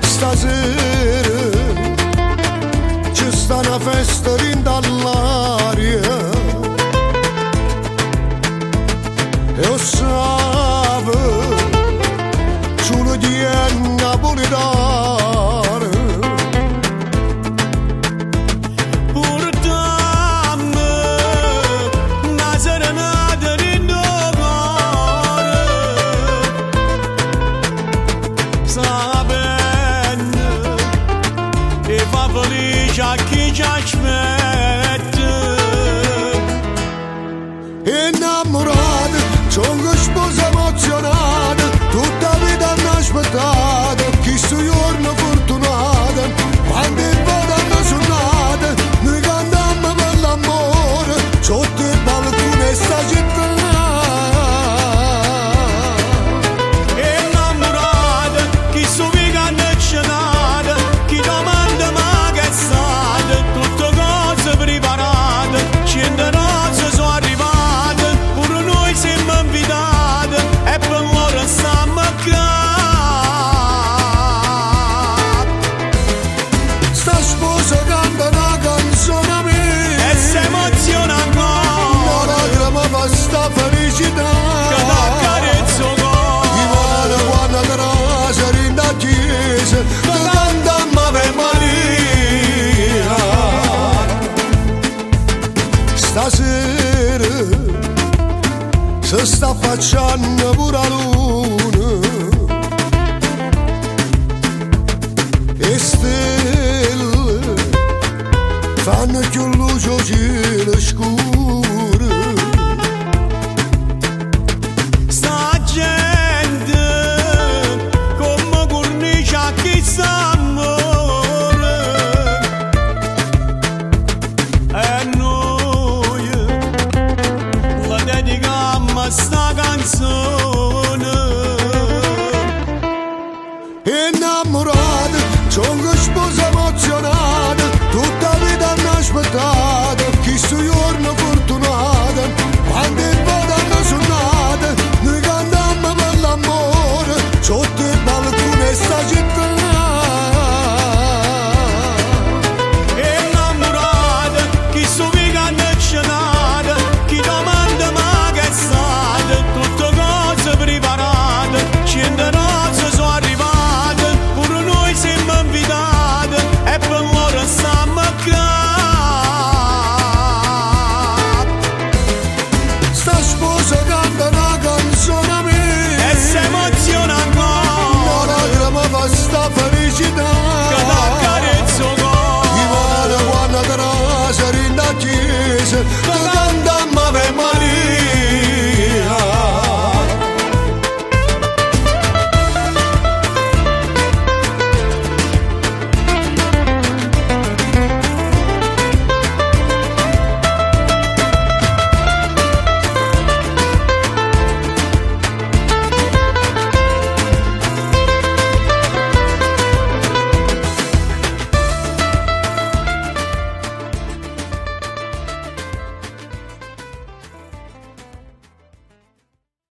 Stasera ci sta una festa all'aria e lo sape solo di napoletano. Portammi una serenata dentro cuore, sapendo che fa felice a chi ci aspetta. Innamorata, sono sposa emozionata, tutta vita hanno aspettato, chi sto giorno fortunato, quando il vado hanno suonato, noi cantiamo per l'amore, sotto il balcone sta città. Innamorata, chi sto vicando è cenata, chi domanda ma che è stata, tutte cose preparate, 100 rose sono arrivate, pure noi siamo invitati e per loro stiamo a Sta sposa canta una canzone mia e si emoziona la ancora, lacrima fa sta felicità che t'accarezzo Di cuore, mare quando trasa rinda chiesa Ti cantammo Ave Maria Stasera si sta affacciando pure la luna E stelle fanno più luce cielo scuro